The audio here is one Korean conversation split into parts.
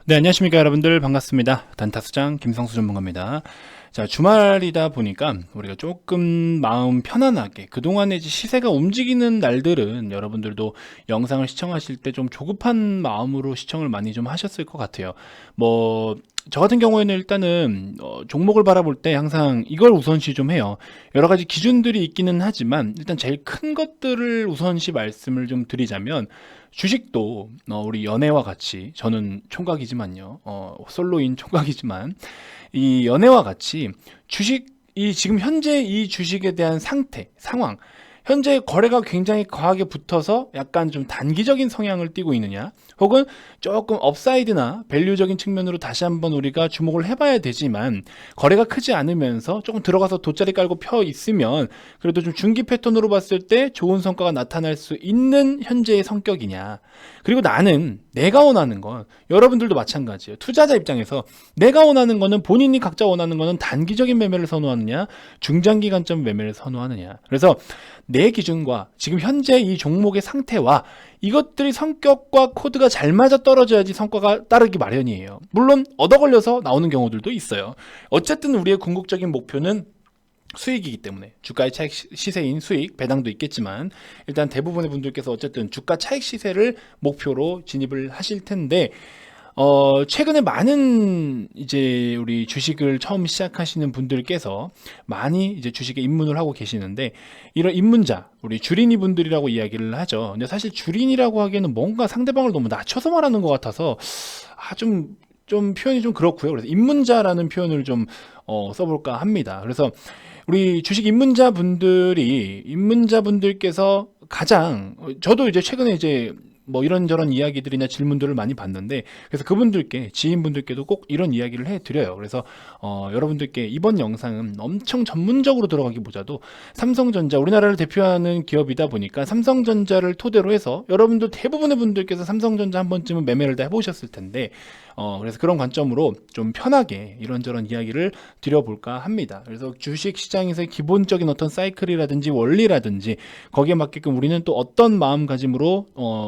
네, 안녕하십니까 여러분들. 반갑습니다. 단타수장 김성수 전문가입니다. 자, 주말이다 보니까 우리가 조금 마음 편안하게 그동안에 이제 시세가 움직이는 날들은 여러분들도 영상을 시청하실 때 좀 조급한 마음으로 시청을 많이 좀 하셨을 것 같아요. 뭐 저 같은 경우에는 일단은 종목을 바라볼 때 항상 이걸 우선시 좀 해요. 여러 가지 기준들이 있기는 하지만 일단 제일 큰 것들을 우선시 말씀을 좀 드리자면, 주식도 우리 연애와 같이, 저는 총각이지만요, 솔로인 총각이지만 이 연애와 같이 주식, 이 지금 현재 이 주식에 대한 상태, 상황, 현재 거래가 굉장히 과하게 붙어서 약간 좀 단기적인 성향을 띠고 있느냐, 혹은 조금 업사이드나 밸류적인 측면으로 다시 한번 우리가 주목을 해봐야 되지만 거래가 크지 않으면서 조금 들어가서 돗자리 깔고 펴 있으면 그래도 좀 중기 패턴으로 봤을 때 좋은 성과가 나타날 수 있는 현재의 성격이냐. 그리고 나는 내가 원하는 건, 여러분들도 마찬가지예요. 투자자 입장에서 내가 원하는 거는, 본인이 각자 원하는 거는 단기적인 매매를 선호하느냐, 중장기 관점 매매를 선호하느냐. 그래서 내 기준과 지금 현재 이 종목의 상태와 이것들이 성격과 코드가 잘 맞아 떨어져야지 성과가 따르기 마련이에요. 물론 얻어 걸려서 나오는 경우들도 있어요. 어쨌든 우리의 궁극적인 목표는 수익이기 때문에, 주가의 차익 시세인 수익, 배당도 있겠지만 일단 대부분의 분들께서 어쨌든 주가 차익 시세를 목표로 진입을 하실 텐데, 최근에 많은 이제 우리 주식을 처음 시작하시는 분들께서 많이 이제 주식에 입문을 하고 계시는데, 이런 입문자, 우리 주린이 분들이라고 이야기를 하죠. 근데 사실 주린이라고 하기에는 뭔가 상대방을 너무 낮춰서 말하는 것 같아서 좀 표현이 좀 그렇고요. 그래서 입문자라는 표현을 좀 써볼까 합니다. 그래서 우리 주식 입문자분들께서 가장, 저도 이제 최근에 이제 뭐 이런저런 이야기들이나 질문들을 많이 받는데, 그래서 그분들께, 지인분들께도 꼭 이런 이야기를 해드려요. 그래서 여러분들께 이번 영상은 엄청 전문적으로 들어가기보다도, 삼성전자, 우리나라를 대표하는 기업이다 보니까 삼성전자를 토대로 해서 여러분들 대부분의 분들께서 삼성전자 한 번쯤은 매매를 다 해보셨을 텐데, 그래서 그런 관점으로 좀 편하게 이런저런 이야기를 드려볼까 합니다. 그래서 주식 시장에서의 기본적인 어떤 사이클이라든지 원리라든지 거기에 맞게끔 우리는 또 어떤 마음가짐으로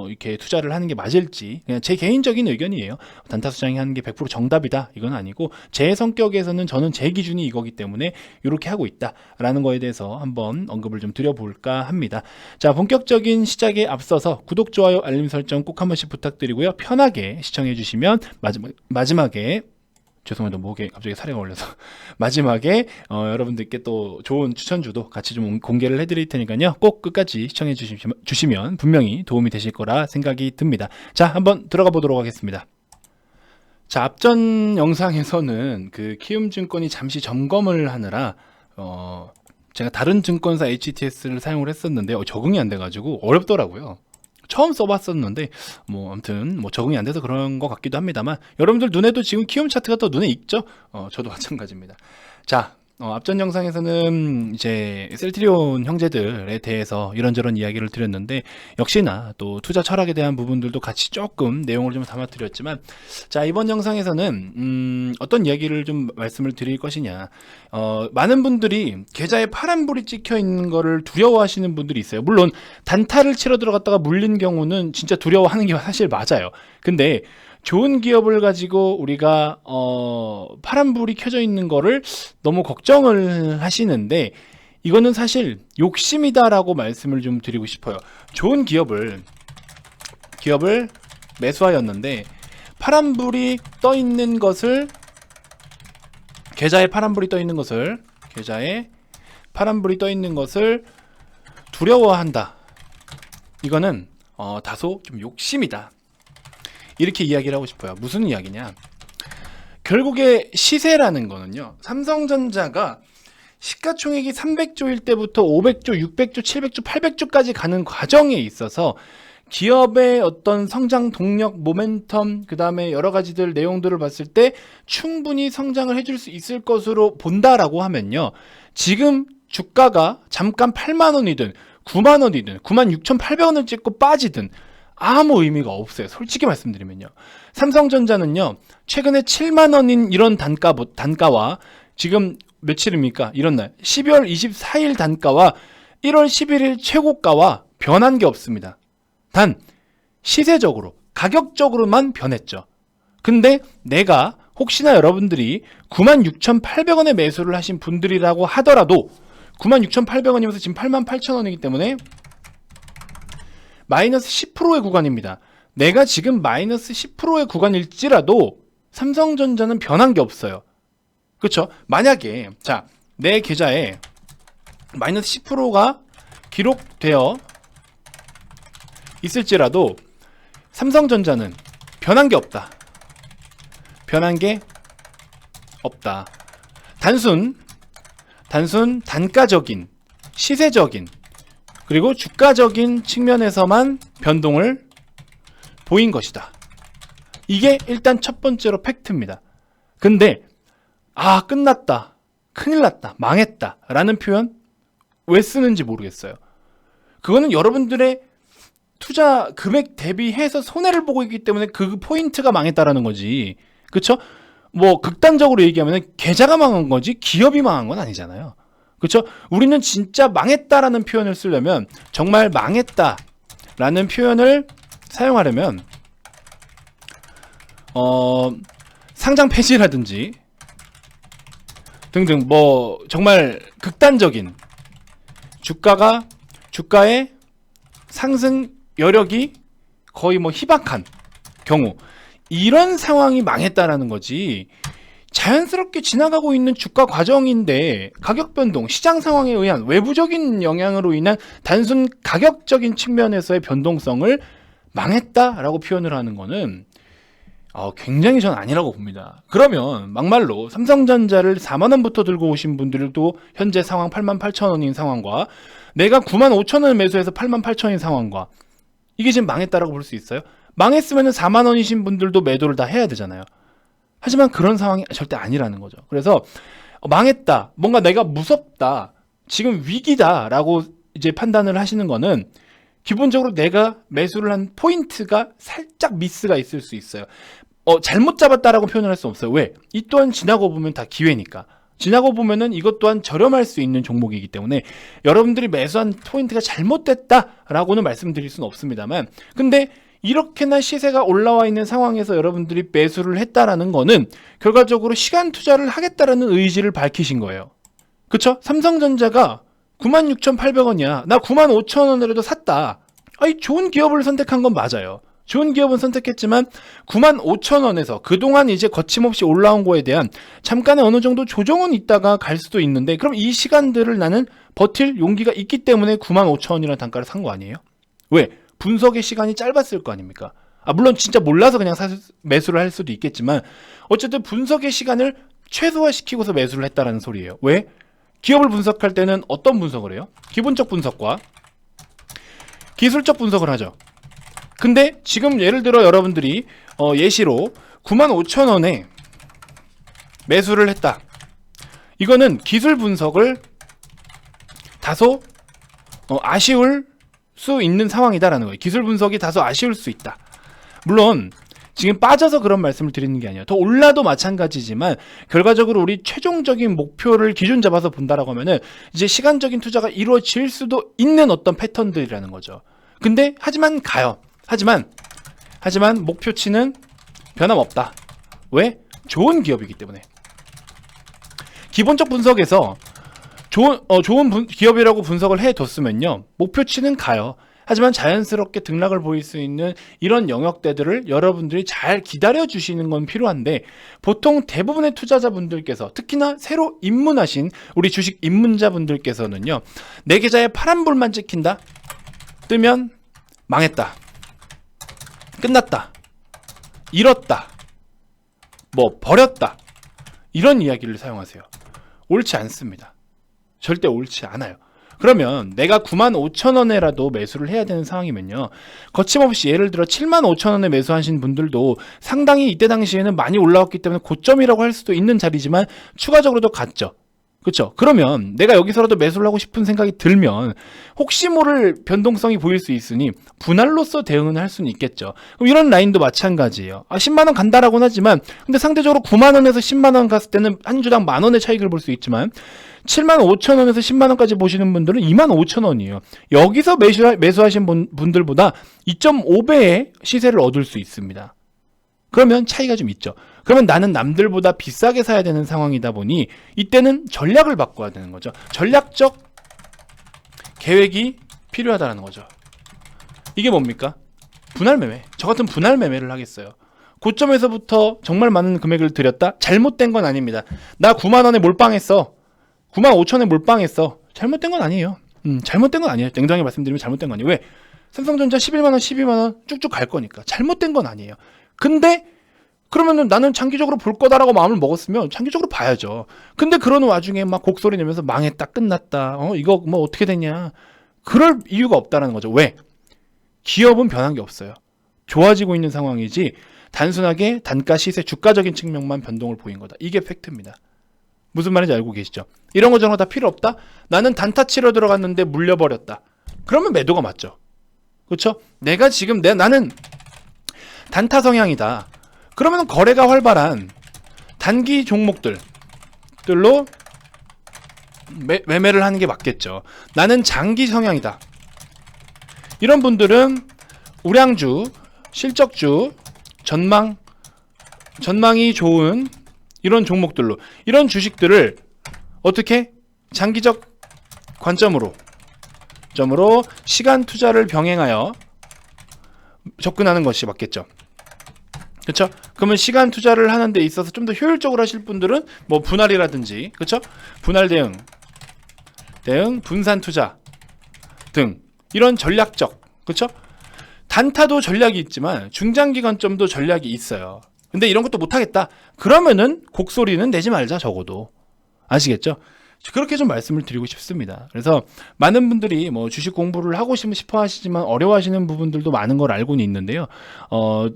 이렇게 투자를 하는 게 맞을지, 그냥 제 개인적인 의견이에요. 단타수장이 하는 게 100% 정답이다 이건 아니고, 제 성격에서는 저는 제 기준이 이거기 때문에 이렇게 하고 있다라는 거에 대해서 한번 언급을 좀 드려볼까 합니다. 자, 본격적인 시작에 앞서서 구독, 좋아요, 알림 설정 꼭 한 번씩 부탁드리고요. 편하게 시청해 주시면 마지막에, 죄송합니다. 목에 갑자기 사례가 올려서 마지막에 여러분들께 또 좋은 추천주도 같이 좀 공개를 해드릴 테니까요. 꼭 끝까지 시청해 주시면 분명히 도움이 되실 거라 생각이 듭니다. 자, 한번 들어가 보도록 하겠습니다. 자, 앞전 영상에서는 그 키움증권이 잠시 점검을 하느라 제가 다른 증권사 HTS를 사용을 했었는데 적응이 안 돼가지고 어렵더라고요. 처음 써봤었는데 뭐 아무튼 뭐 적응이 안 돼서 그런 것 같기도 합니다만, 여러분들 눈에도 지금 키움 차트가 또 눈에 익죠? 저도 마찬가지입니다. 자, 앞전 영상에서는 이제 셀트리온 형제들에 대해서 이런저런 이야기를 드렸는데, 역시나 또 투자 철학에 대한 부분들도 같이 조금 내용을 좀 담아 드렸지만, 자, 이번 영상에서는 어떤 이야기를 좀 말씀을 드릴 것이냐, 많은 분들이 계좌에 파란불이 찍혀 있는 거를 두려워하시는 분들이 있어요. 물론 단타를 치러 들어갔다가 물린 경우는 진짜 두려워하는 게 사실 맞아요. 근데 좋은 기업을 가지고 우리가 파란불이 켜져 있는 거를 너무 걱정을 하시는데, 이거는 사실 욕심이다라고 말씀을 좀 드리고 싶어요. 좋은 기업을 매수하였는데 파란불이 떠 있는 것을, 계좌에 파란불이 떠 있는 것을 두려워한다. 이거는 다소 좀 욕심이다, 이렇게 이야기를 하고 싶어요. 무슨 이야기냐, 결국에 시세라는 거는요, 삼성전자가 시가총액이 300조일 때부터 500조, 600조, 700조, 800조까지 가는 과정에 있어서 기업의 어떤 성장 동력, 모멘텀, 그 다음에 여러 가지들 내용들을 봤을 때 충분히 성장을 해줄 수 있을 것으로 본다라고 하면요, 지금 주가가 잠깐 8만원이든 9만원이든 96,800원을 찍고 빠지든 아무 의미가 없어요. 솔직히 말씀드리면요, 삼성전자는요, 최근에 7만원인 이런 단가와 지금 며칠입니까? 이런 날 12월 24일 단가와 1월 11일 최고가와 변한 게 없습니다. 단 시세적으로, 가격적으로만 변했죠. 근데 내가 혹시나 여러분들이 96,800원에 매수를 하신 분들이라고 하더라도 96,800원이면서 지금 88,000원이기 때문에 마이너스 10%의 구간입니다. 내가 지금 마이너스 10%의 구간일지라도 삼성전자는 변한 게 없어요. 그렇죠? 만약에 내 계좌에 마이너스 10%가 기록되어 있을지라도 삼성전자는 변한 게 없다. 변한 게 없다. 단순 단가적인, 시세적인, 그리고 주가적인 측면에서만 변동을 보인 것이다. 이게 일단 첫 번째로 팩트입니다. 근데 끝났다, 큰일 났다, 망했다 라는 표현 왜 쓰는지 모르겠어요. 그거는 여러분들의 투자 금액 대비해서 손해를 보고 있기 때문에 그 포인트가 망했다라는 거지. 그쵸? 뭐 극단적으로 얘기하면 계좌가 망한 거지 기업이 망한 건 아니잖아요. 그쵸? 우리는 진짜 망했다라는 표현을 쓰려면, 정말 망했다라는 표현을 사용하려면 상장 폐지라든지 등등 뭐 정말 극단적인 주가의 상승 여력이 거의 뭐 희박한 경우, 이런 상황이 망했다라는 거지, 자연스럽게 지나가고 있는 주가 과정인데 가격 변동, 시장 상황에 의한 외부적인 영향으로 인한 단순 가격적인 측면에서의 변동성을 망했다라고 표현을 하는 거는 굉장히 전 아니라고 봅니다. 그러면 막말로 삼성전자를 4만원부터 들고 오신 분들도 현재 상황 88,000원인 상황과 내가 95,000원을 매수해서 88,000원인 상황과 이게 지금 망했다라고 볼 수 있어요? 망했으면 4만원이신 분들도 매도를 다 해야 되잖아요. 하지만 그런 상황이 절대 아니라는 거죠. 그래서 망했다, 뭔가 내가 무섭다, 지금 위기다 라고 이제 판단을 하시는 거는 기본적으로 내가 매수를 한 포인트가 살짝 미스가 있을 수 있어요. 잘못 잡았다라고 표현을 할 수 없어요. 왜? 이 또한 지나고 보면 다 기회니까. 지나고 보면은 이것 또한 저렴할 수 있는 종목이기 때문에 여러분들이 매수한 포인트가 잘못됐다라고는 말씀드릴 수는 없습니다만, 근데 이렇게나 시세가 올라와 있는 상황에서 여러분들이 매수를 했다라는 거는 결과적으로 시간 투자를 하겠다라는 의지를 밝히신 거예요. 그쵸? 삼성전자가 96,800원이야. 나 95,000원이라도 샀다. 좋은 기업을 선택한 건 맞아요. 좋은 기업은 선택했지만 95,000원에서 그동안 이제 거침없이 올라온 거에 대한 잠깐의 어느 정도 조정은 있다가 갈 수도 있는데, 그럼 이 시간들을 나는 버틸 용기가 있기 때문에 95,000원이라는 단가를 산 거 아니에요? 왜? 분석의 시간이 짧았을 거 아닙니까? 물론 진짜 몰라서 그냥 매수를 할 수도 있겠지만 어쨌든 분석의 시간을 최소화시키고서 매수를 했다라는 소리예요. 왜? 기업을 분석할 때는 어떤 분석을 해요? 기본적 분석과 기술적 분석을 하죠. 근데 지금 예를 들어 여러분들이 예시로 95,000원에 매수를 했다. 이거는 기술 분석을 다소 아쉬울 수 있는 상황이다라는 거예요. 기술 분석이 다소 아쉬울 수 있다. 물론 지금 빠져서 그런 말씀을 드리는 게 아니에요. 더 올라도 마찬가지지만 결과적으로 우리 최종적인 목표를 기준 잡아서 본다라고 하면은 이제 시간적인 투자가 이루어질 수도 있는 어떤 패턴들이라는 거죠. 근데 하지만 가요. 하지만 목표치는 변함없다. 왜? 좋은 기업이기 때문에. 기본적 분석에서 좋은 기업이라고 분석을 해뒀으면요, 목표치는 가요. 하지만 자연스럽게 등락을 보일 수 있는 이런 영역대들을 여러분들이 잘 기다려주시는 건 필요한데, 보통 대부분의 투자자분들께서, 특히나 새로 입문하신 우리 주식 입문자분들께서는요, 내 계좌에 파란불만 찍힌다? 뜨면 망했다, 끝났다, 잃었다, 뭐 버렸다, 이런 이야기를 사용하세요. 옳지 않습니다. 절대 옳지 않아요. 그러면 내가 95,000원에라도 매수를 해야 되는 상황이면요, 거침없이 예를 들어 75,000원에 매수하신 분들도 상당히 이때 당시에는 많이 올라왔기 때문에 고점이라고 할 수도 있는 자리지만 추가적으로도 갔죠. 그렇죠? 그러면 내가 여기서라도 매수를 하고 싶은 생각이 들면 혹시 모를 변동성이 보일 수 있으니 분할로서 대응을 할 수는 있겠죠. 그럼 이런 라인도 마찬가지예요. 10만원 간다라고는 하지만 근데 상대적으로 9만원에서 10만원 갔을 때는 한 주당 만원의 차익을 볼 수 있지만 75,000원에서 10만원까지 보시는 분들은 25,000원이에요. 여기서 매수하신 분들보다 2.5배의 시세를 얻을 수 있습니다. 그러면 차이가 좀 있죠. 그러면 나는 남들보다 비싸게 사야 되는 상황이다 보니 이때는 전략을 바꿔야 되는 거죠. 전략적 계획이 필요하다는 거죠. 이게 뭡니까? 분할 매매. 저 같은 분할 매매를 하겠어요. 고점에서부터 정말 많은 금액을 들였다? 잘못된 건 아닙니다. 나 9만 원에 몰빵했어. 9만 5천에 몰빵했어. 잘못된 건 아니에요. 잘못된 건 아니에요. 냉정하게 말씀드리면 잘못된 건 아니에요. 왜? 삼성전자 11만 원, 12만 원 쭉쭉 갈 거니까. 잘못된 건 아니에요. 근데 그러면은 나는 장기적으로 볼 거다라고 마음을 먹었으면 장기적으로 봐야죠. 근데 그러는 와중에 막 곡소리 내면서 망했다, 끝났다. 이거 뭐 어떻게 됐냐. 그럴 이유가 없다는 거죠. 왜? 기업은 변한 게 없어요. 좋아지고 있는 상황이지 단순하게 단가, 시세, 주가적인 측면만 변동을 보인 거다. 이게 팩트입니다. 무슨 말인지 알고 계시죠? 이런 거 저런 거 다 필요 없다? 나는 단타 치러 들어갔는데 물려버렸다. 그러면 매도가 맞죠. 그렇죠? 내가 지금 나는 단타 성향이다. 그러면 거래가 활발한 단기 종목들로 매매를 하는 게 맞겠죠. 나는 장기 성향이다. 이런 분들은 우량주, 실적주, 전망이 좋은 이런 종목들로, 이런 주식들을 어떻게 장기적 관점으로 시간 투자를 병행하여 접근하는 것이 맞겠죠. 그렇죠? 그러면 시간 투자를 하는 데 있어서 좀 더 효율적으로 하실 분들은 뭐 분할이라든지, 그렇죠? 분할 대응, 분산 투자 등 이런 전략적, 그렇죠? 단타도 전략이 있지만 중장기 관점도 전략이 있어요. 근데 이런 것도 못 하겠다. 그러면은 곡소리는 내지 말자, 적어도. 아시겠죠? 그렇게 좀 말씀을 드리고 싶습니다. 그래서 많은 분들이 뭐 주식 공부를 하고 싶어 하시지만 어려워하시는 부분들도 많은 걸 알고는 있는데요.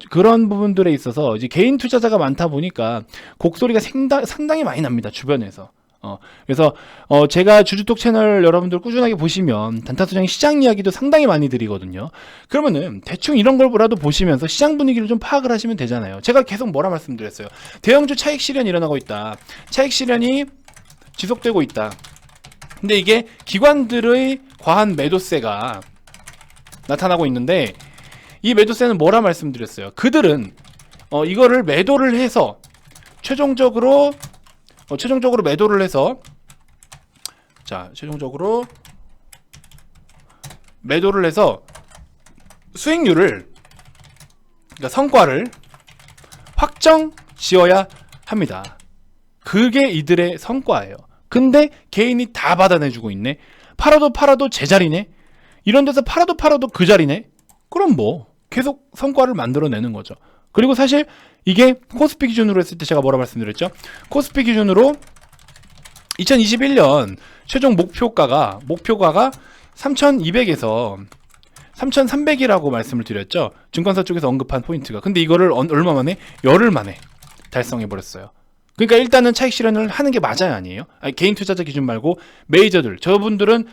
그런 부분들에 있어서 이제 개인 투자자가 많다 보니까 곡소리가 상당히 많이 납니다. 주변에서. 그래서 제가 주주톡 채널 여러분들 꾸준하게 보시면 단타투자의 시장 이야기도 상당히 많이 드리거든요. 그러면은 대충 이런 걸라도 보시면서 시장 분위기를 좀 파악을 하시면 되잖아요. 제가 계속 뭐라 말씀드렸어요. 대형주 차익 실현이 일어나고 있다. 차익 실현이 지속되고 있다. 근데 이게 기관들의 과한 매도세가 나타나고 있는데, 이 매도세는 뭐라 말씀드렸어요. 그들은 이거를 매도를 해서 최종적으로 매도를 해서, 최종적으로 매도를 해서 수익률을, 그러니까 성과를 확정 지어야 합니다. 그게 이들의 성과예요. 근데 개인이 다 받아내주고 있네. 팔아도 제자리네. 이런 데서 팔아도 그 자리네. 그럼 뭐 계속 성과를 만들어내는 거죠. 그리고 사실 이게 코스피 기준으로 했을 때 제가 뭐라 말씀드렸죠? 코스피 기준으로 2021년 최종 목표가가 3,200에서 3,300이라고 말씀을 드렸죠. 증권사 쪽에서 언급한 포인트가. 근데 이거를 얼마 만에? 열흘 만에 달성해버렸어요. 그러니까 일단은 차익 실현을 하는 게 맞아요, 아니에요? 개인 투자자 기준 말고 메이저들, 저분들은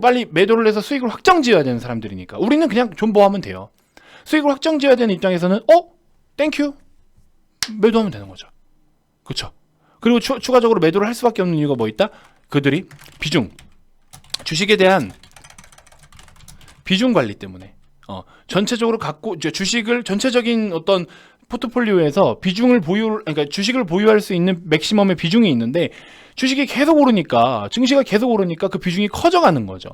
빨리 매도를 해서 수익을 확정지어야 되는 사람들이니까. 우리는 그냥 존버하면 돼요. 수익을 확정지어야 되는 입장에서는 땡큐 매도하면 되는 거죠. 그렇죠? 그리고 추가적으로 매도를 할 수밖에 없는 이유가 뭐 있다? 그들이 주식에 대한 비중 관리 때문에 전체적으로 갖고 주식을 전체적인 어떤 포트폴리오에서 그러니까 주식을 보유할 수 있는 맥시멈의 비중이 있는데, 주식이 계속 오르니까, 증시가 계속 오르니까 그 비중이 커져가는 거죠.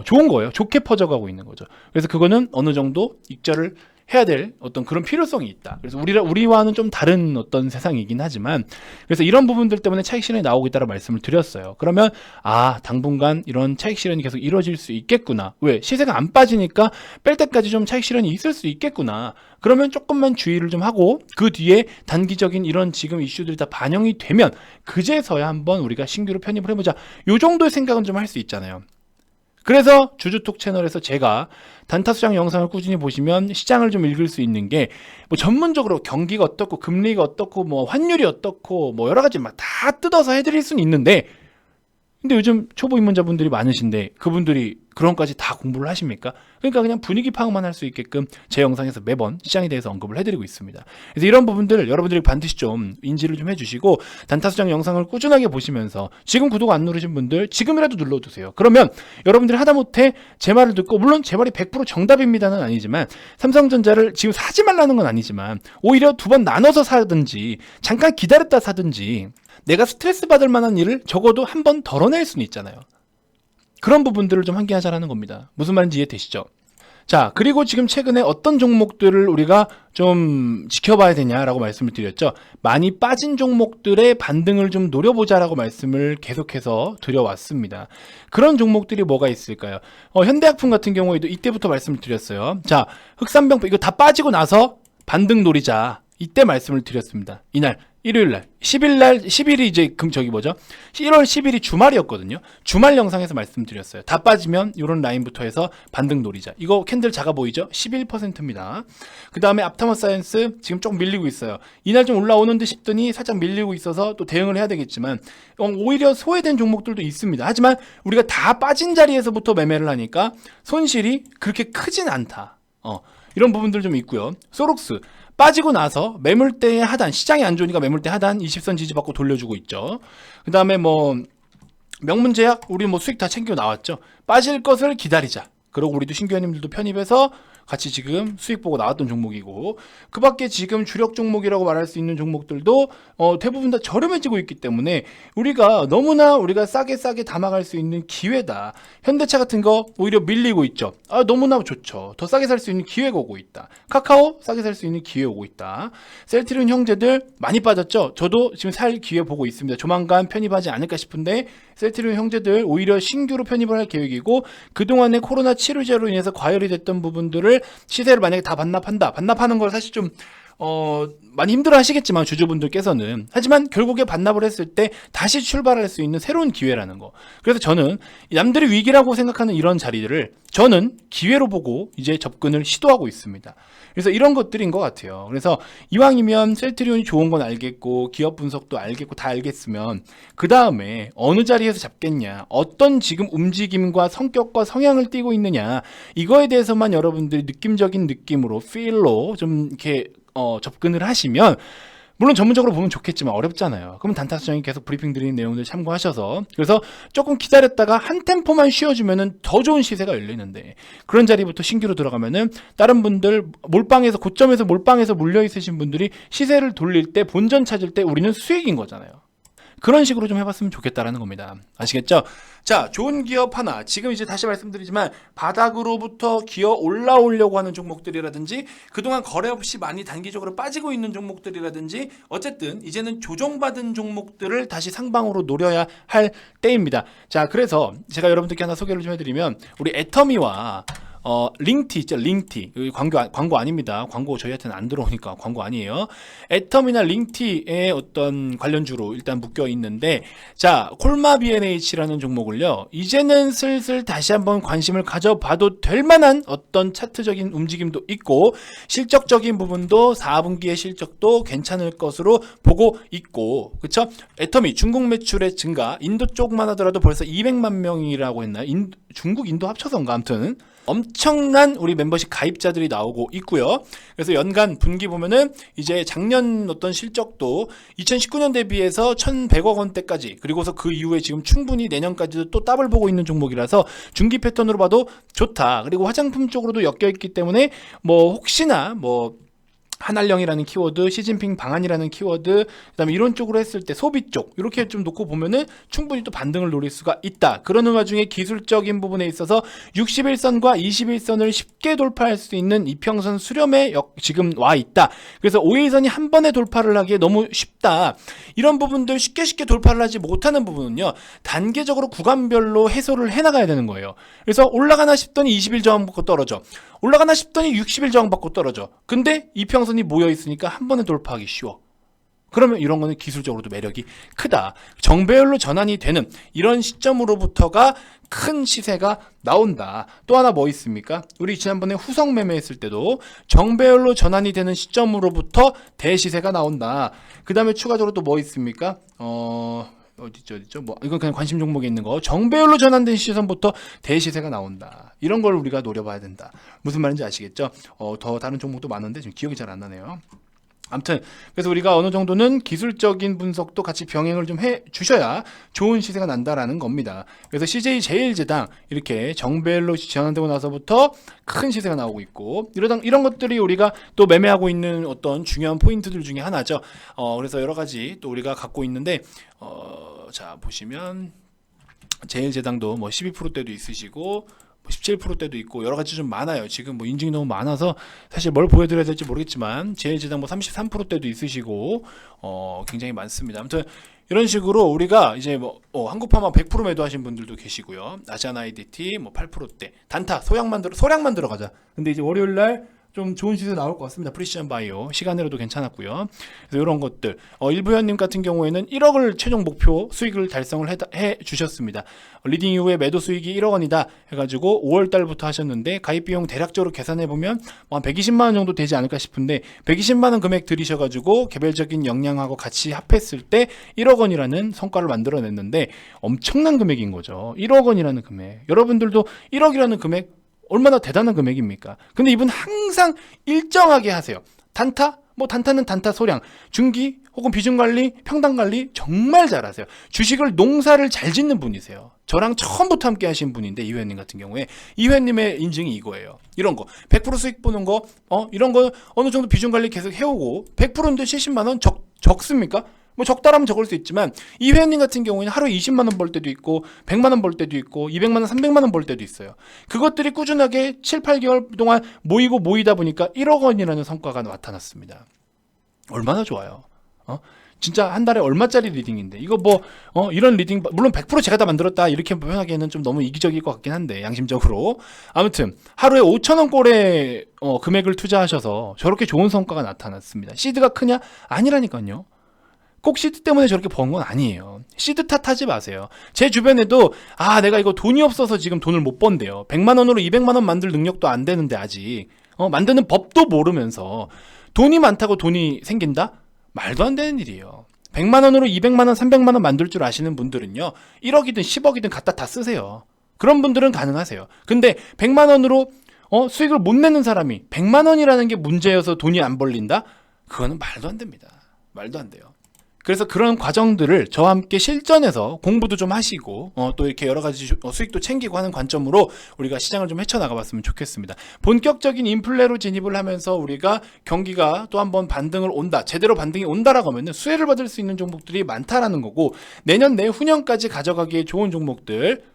좋은 거예요. 좋게 퍼져가고 있는 거죠. 그래서 그거는 어느 정도 익절을 해야 될 어떤 그런 필요성이 있다. 그래서 우리와는 좀 다른 어떤 세상이긴 하지만, 그래서 이런 부분들 때문에 차익 실현이 나오고 있다는 말씀을 드렸어요. 그러면 당분간 이런 차익 실현이 계속 이루어질 수 있겠구나. 왜? 시세가 안 빠지니까 뺄 때까지 좀 차익 실현이 있을 수 있겠구나. 그러면 조금만 주의를 좀 하고, 그 뒤에 단기적인 이런 지금 이슈들이 다 반영이 되면 그제서야 한번 우리가 신규로 편입을 해보자. 요 정도의 생각은 좀 할 수 있잖아요. 그래서 주주톡 채널에서 제가 단타 수장 영상을 꾸준히 보시면 시장을 좀 읽을 수 있는 게, 뭐 전문적으로 경기가 어떻고 금리가 어떻고 뭐 환율이 어떻고 뭐 여러 가지 막 다 뜯어서 해드릴 수는 있는데, 근데 요즘 초보 입문자분들이 많으신데 그분들이 그런 것까지 다 공부를 하십니까? 그러니까 그냥 분위기 파악만 할 수 있게끔 제 영상에서 매번 시장에 대해서 언급을 해드리고 있습니다. 그래서 이런 부분들 여러분들이 반드시 좀 인지를 좀 해주시고, 단타수장 영상을 꾸준하게 보시면서 지금 구독 안 누르신 분들 지금이라도 눌러두세요. 그러면 여러분들이 하다못해 제 말을 듣고, 물론 제 말이 100% 정답입니다는 아니지만, 삼성전자를 지금 사지 말라는 건 아니지만 오히려 두 번 나눠서 사든지 잠깐 기다렸다 사든지 내가 스트레스 받을 만한 일을 적어도 한 번 덜어낼 수는 있잖아요. 그런 부분들을 좀 환기하자라는 겁니다. 무슨 말인지 이해되시죠? 자, 그리고 지금 최근에 어떤 종목들을 우리가 좀 지켜봐야 되냐라고 말씀을 드렸죠. 많이 빠진 종목들의 반등을 좀 노려보자라고 말씀을 계속해서 드려왔습니다. 그런 종목들이 뭐가 있을까요? 현대약품 같은 경우에도 이때부터 말씀을 드렸어요. 자, 흑산병 이거 다 빠지고 나서 반등 노리자, 이때 말씀을 드렸습니다. 이날 일요일날 10일날 10일이 이제 1월 10일이 주말이었거든요. 주말 영상에서 말씀드렸어요. 다 빠지면 이런 라인부터 해서 반등 노리자. 이거 캔들 작아 보이죠? 11%입니다. 그 다음에 앞타머사이언스 지금 조금 밀리고 있어요. 이날 좀 올라오는 듯 싶더니 살짝 밀리고 있어서 또 대응을 해야 되겠지만 오히려 소외된 종목들도 있습니다. 하지만 우리가 다 빠진 자리에서부터 매매를 하니까 손실이 그렇게 크진 않다. 이런 부분들 좀 있고요. 소록스 빠지고 나서 매물대의 하단, 시장이 안 좋으니까 매물대 하단 20선 지지받고 돌려주고 있죠. 그 다음에 뭐 명문제약 우리 뭐 수익 다 챙겨 나왔죠. 빠질 것을 기다리자. 그리고 우리도 신규회원님들도 편입해서 같이 지금 수익 보고 나왔던 종목이고, 그 밖에 지금 주력 종목이라고 말할 수 있는 종목들도 대부분 다 저렴해지고 있기 때문에 우리가 너무나 우리가 싸게 담아갈 수 있는 기회다. 현대차 같은 거 오히려 밀리고 있죠. 너무나 좋죠. 더 싸게 살 수 있는 기회가 오고 있다. 카카오 싸게 살 수 있는 기회 오고 있다. 셀트리온 형제들 많이 빠졌죠. 저도 지금 살 기회 보고 있습니다. 조만간 편입하지 않을까 싶은데 셀트리온 형제들 오히려 신규로 편입을 할 계획이고, 그동안에 코로나 치료제로 인해서 과열이 됐던 부분들을 시세를 만약에 다 반납하는 걸 사실 좀 많이 힘들어 하시겠지만 주주분들께서는, 하지만 결국에 반납을 했을 때 다시 출발할 수 있는 새로운 기회라는 거. 그래서 저는 남들이 위기라고 생각하는 이런 자리들을 저는 기회로 보고 이제 접근을 시도하고 있습니다. 그래서 이런 것들인 것 같아요. 그래서 이왕이면 셀트리온이 좋은 건 알겠고 기업 분석도 알겠고 다 알겠으면 그 다음에 어느 자리에서 잡겠냐, 어떤 지금 움직임과 성격과 성향을 띠고 있느냐, 이거에 대해서만 여러분들이 느낌적인 느낌으로 feel로 좀 이렇게 접근을 하시면, 물론 전문적으로 보면 좋겠지만 어렵잖아요. 그럼 단타수장이 계속 브리핑 드리는 내용들 참고하셔서, 그래서 조금 기다렸다가 한 템포만 쉬어주면은 더 좋은 시세가 열리는데, 그런 자리부터 신규로 들어가면은 다른 분들 몰빵에서 고점에서 몰빵에서 물려 있으신 분들이 시세를 돌릴 때 본전 찾을 때 우리는 수익인 거잖아요. 그런 식으로 좀 해봤으면 좋겠다라는 겁니다. 아시겠죠? 자, 좋은 기업 하나, 지금 이제 다시 말씀드리지만 바닥으로부터 기어 올라오려고 하는 종목들이라든지 그동안 거래 없이 많이 단기적으로 빠지고 있는 종목들이라든지, 어쨌든 이제는 조정받은 종목들을 다시 상방으로 노려야 할 때입니다. 자, 그래서 제가 여러분들께 하나 소개를 좀 해드리면, 우리 애터미와 링티 있죠. 링티. 광고 아닙니다. 광고 저희한테는 안 들어오니까 광고 아니에요. 애텀이나 링티의 어떤 관련주로 일단 묶여 있는데, 자, 콜마 B&H라는 종목을요, 이제는 슬슬 다시 한번 관심을 가져봐도 될 만한 어떤 차트적인 움직임도 있고, 실적적인 부분도 4분기의 실적도 괜찮을 것으로 보고 있고, 그쵸? 애텀이 중국 매출의 증가, 인도 쪽만 하더라도 벌써 200만 명이라고 했나요? 중국, 인도 합쳐서인가? 아무튼 엄청난 우리 멤버십 가입자들이 나오고 있고요. 그래서 연간 분기 보면은 이제 작년 어떤 실적도 2019년 대비해서 1,100억 원대까지, 그리고서 그 이후에 지금 충분히 내년까지도 또 더블 보고 있는 종목이라서 중기 패턴으로 봐도 좋다. 그리고 화장품 쪽으로도 엮여 있기 때문에 뭐 혹시나 뭐 한알령이라는 키워드, 시진핑 방한이라는 키워드, 그다음에 이런 쪽으로 했을 때 소비 쪽 이렇게 좀 놓고 보면은 충분히 또 반등을 노릴 수가 있다. 그러는 와중에 기술적인 부분에 있어서 61선과 21선을 쉽게 돌파할 수 있는 이평선 수렴에 지금 와 있다. 그래서 5일선이 한 번에 돌파를 하기에 너무 쉽다. 이런 부분들 쉽게 돌파를 하지 못하는 부분은요, 단계적으로 구간별로 해소를 해나가야 되는 거예요. 그래서 올라가나 싶더니 20일 저항 받고 떨어져, 올라가나 싶더니 60일 저항 받고 떨어져. 근데 이평선이 모여 있으니까 한 번에 돌파하기 쉬워. 그러면 이런 거는 기술적으로도 매력이 크다. 정배열로 전환이 되는 이런 시점으로부터가 큰 시세가 나온다. 또 하나 뭐 있습니까? 우리 지난번에 후성 매매했을 때도 정배열로 전환이 되는 시점으로부터 대시세가 나온다. 그 다음에 추가적으로 또 뭐 있습니까? 어디죠? 뭐 이건 그냥 관심 종목에 있는 거. 정배열로 전환된 시세선부터 대시세가 나온다. 이런 걸 우리가 노려봐야 된다. 무슨 말인지 아시겠죠? 더 다른 종목도 많은데 지금 기억이 잘 안 나네요. 아무튼 그래서 우리가 어느 정도는 기술적인 분석도 같이 병행을 좀 해 주셔야 좋은 시세가 난다라는 겁니다. 그래서 CJ 제일제당 이렇게 정배열로 전환되고 나서부터 큰 시세가 나오고 있고 이런 것들이 우리가 또 매매하고 있는 어떤 중요한 포인트들 중에 하나죠. 그래서 여러 가지 또 우리가 갖고 있는데 자 보시면 제일제당도 뭐 12%대도 있으시고 17%대도 있고 여러 가지 좀 많아요. 지금 뭐 인증이 너무 많아서 사실 뭘 보여드려야 될지 모르겠지만 제일제당 뭐 33%대도 있으시고 굉장히 많습니다. 아무튼 이런 식으로 우리가 이제 뭐 한국파마 100% 매도하신 분들도 계시고요. 아시아나이DT 뭐 8%대 단타 소량만 들어가자. 근데 이제 월요일 날 좀 좋은 시세 나올 것 같습니다. 프리시전 바이오 시간으로도 괜찮았고요. 그래서 이런 것들 일부현님 같은 경우에는 1억을 최종 목표 수익을 달성을 해 주셨습니다. 리딩 이후에 매도 수익이 1억 원이다 해가지고 5월 달부터 하셨는데 가입 비용 대략적으로 계산해 보면 한 120만 원 정도 되지 않을까 싶은데 120만 원 금액 들이셔가지고 개별적인 역량하고 같이 합했을 때 1억 원이라는 성과를 만들어냈는데 엄청난 금액인 거죠. 1억 원이라는 금액. 여러분들도 1억이라는 금액 얼마나 대단한 금액입니까? 근데 이분 항상 일정하게 하세요. 단타? 뭐 단타는 단타 소량, 중기 혹은 비중관리, 평단관리 정말 잘하세요. 주식을 농사를 잘 짓는 분이세요. 저랑 처음부터 함께 하신 분인데 이회원님 같은 경우에 이회원님의 인증이 이거예요. 이런 거 100% 수익 보는 거 이런 거 어느 정도 비중관리 계속 해오고 100%인데 70만 원 적습니까? 뭐 적다라면 적을 수 있지만 이 회원님 같은 경우에는 하루에 20만 원 벌 때도 있고 100만 원 벌 때도 있고 200만 원, 300만 원 벌 때도 있어요. 그것들이 꾸준하게 7, 8개월 동안 모이다 보니까 1억 원이라는 성과가 나타났습니다. 얼마나 좋아요. 진짜 한 달에 얼마짜리 리딩인데 이거 뭐 이런 리딩 물론 100% 제가 다 만들었다 이렇게 표현하기에는 좀 너무 이기적일 것 같긴 한데 양심적으로 아무튼 하루에 5,000원 꼴의 금액을 투자하셔서 저렇게 좋은 성과가 나타났습니다. 시드가 크냐? 아니라니까요. 꼭 시드 때문에 저렇게 번 건 아니에요. 시드 탓하지 마세요. 제 주변에도 내가 이거 돈이 없어서 지금 돈을 못 번대요. 100만 원으로 200만 원 만들 능력도 안 되는데 아직 만드는 법도 모르면서 돈이 많다고 돈이 생긴다? 말도 안 되는 일이에요. 100만 원으로 200만 원, 300만 원 만들 줄 아시는 분들은요. 1억이든 10억이든 갖다 다 쓰세요. 그런 분들은 가능하세요. 근데 100만 원으로 수익을 못 내는 사람이 100만 원이라는 게 문제여서 돈이 안 벌린다? 그거는 말도 안 됩니다. 말도 안 돼요. 그래서 그런 과정들을 저와 함께 실전에서 공부도 좀 하시고 또 이렇게 여러 가지 수익도 챙기고 하는 관점으로 우리가 시장을 좀 헤쳐나가봤으면 좋겠습니다. 본격적인 인플레로 진입을 하면서 우리가 경기가 또 한번 반등을 온다, 제대로 반등이 온다라고 하면 수혜를 받을 수 있는 종목들이 많다라는 거고 내년 내후년까지 가져가기에 좋은 종목들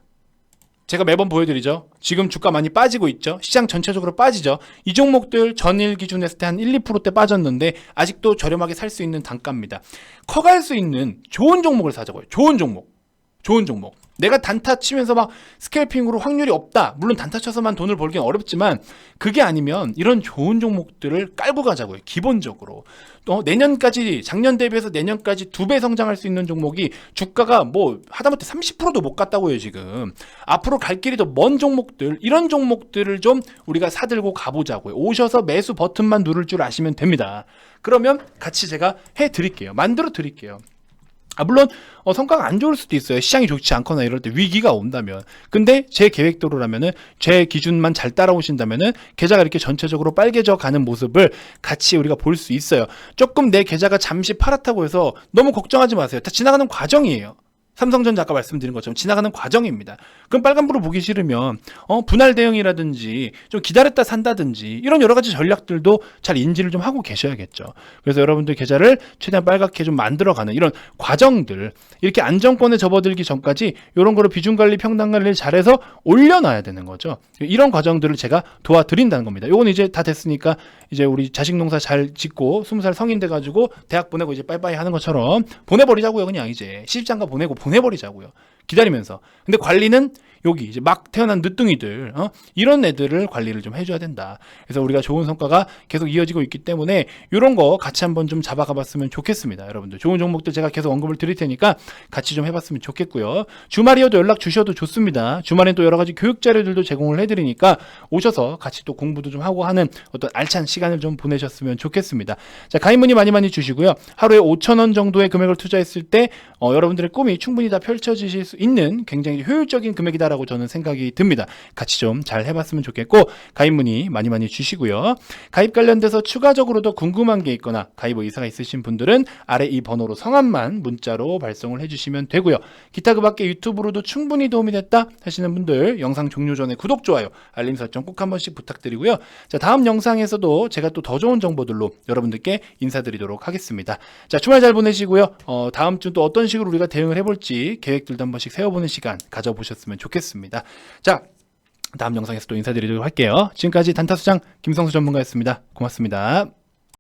제가 매번 보여드리죠. 지금 주가 많이 빠지고 있죠. 시장 전체적으로 빠지죠. 이 종목들 전일 기준 했을 때 한 1, 2%대 빠졌는데 아직도 저렴하게 살 수 있는 단가입니다. 커갈 수 있는 좋은 종목을 사자고요. 좋은 종목. 내가 단타 치면서 막 스캘핑으로 확률이 없다. 물론 단타 쳐서만 돈을 벌긴 어렵지만 그게 아니면 이런 좋은 종목들을 깔고 가자고요. 기본적으로. 또 내년까지 작년 대비해서 내년까지 2배 성장할 수 있는 종목이 주가가 뭐 하다못해 30%도 못 갔다고요 지금. 앞으로 갈 길이 더 먼 종목들 이런 종목들을 좀 우리가 사들고 가보자고요. 오셔서 매수 버튼만 누를 줄 아시면 됩니다. 그러면 같이 제가 해드릴게요. 만들어 드릴게요. 물론 성과가 안 좋을 수도 있어요. 시장이 좋지 않거나 이럴 때 위기가 온다면. 근데 제 계획대로라면은 제 기준만 잘 따라오신다면은 계좌가 이렇게 전체적으로 빨개져 가는 모습을 같이 우리가 볼 수 있어요. 조금 내 계좌가 잠시 파랗다고 해서 너무 걱정하지 마세요. 다 지나가는 과정이에요. 삼성전자 아까 말씀드린 것처럼 지나가는 과정입니다. 그럼 빨간불을 보기 싫으면 분할 대응이라든지 좀 기다렸다 산다든지 이런 여러 가지 전략들도 잘 인지를 좀 하고 계셔야겠죠. 그래서 여러분들 계좌를 최대한 빨갛게 좀 만들어가는 이런 과정들 이렇게 안정권에 접어들기 전까지 이런 거를 비중관리 평단관리를 잘해서 올려놔야 되는 거죠. 이런 과정들을 제가 도와드린다는 겁니다. 요건 이제 다 됐으니까 이제 우리 자식 농사 잘 짓고 20살 성인 돼가지고 대학 보내고 이제 빠이빠이 하는 것처럼 보내버리자고요. 그냥 이제 시집장가 보내버리자고요. 기다리면서. 근데 관리는 여기 이제 막 태어난 늦둥이들, 이런 애들을 관리를 좀 해줘야 된다. 그래서 우리가 좋은 성과가 계속 이어지고 있기 때문에 이런 거 같이 한번 좀 잡아가 봤으면 좋겠습니다. 여러분들 좋은 종목들 제가 계속 언급을 드릴 테니까 같이 좀 해봤으면 좋겠고요. 주말이어도 연락 주셔도 좋습니다. 주말엔 또 여러 가지 교육 자료들도 제공을 해드리니까 오셔서 같이 또 공부도 좀 하고 하는 어떤 알찬 시간을 좀 보내셨으면 좋겠습니다. 자, 가입 문의 많이 주시고요. 하루에 5,000원 정도의 금액을 투자했을 때 여러분들의 꿈이 충분히 다 펼쳐지실 수 있는 굉장히 효율적인 금액이다라고 저는 생각이 듭니다. 같이 좀 잘 해봤으면 좋겠고 가입 문의 많이 주시고요. 가입 관련돼서 추가적으로 더 궁금한 게 있거나 가입 의사가 있으신 분들은 아래 이 번호로 성함만 문자로 발송을 해주시면 되고요. 기타 그 밖에 유튜브로도 충분히 도움이 됐다 하시는 분들 영상 종료 전에 구독, 좋아요, 알림 설정 꼭 한 번씩 부탁드리고요. 자, 다음 영상에서도 제가 또 더 좋은 정보들로 여러분들께 인사드리도록 하겠습니다. 자, 주말 잘 보내시고요. 다음 주 또 어떤 식으로 우리가 대응을 해볼지 계획들도 한 번씩 세워보는 시간 가져보셨으면 좋겠습니다. 자, 다음 영상에서 또 인사드리도록 할게요. 지금까지 단타수장 김성수 전문가였습니다. 고맙습니다.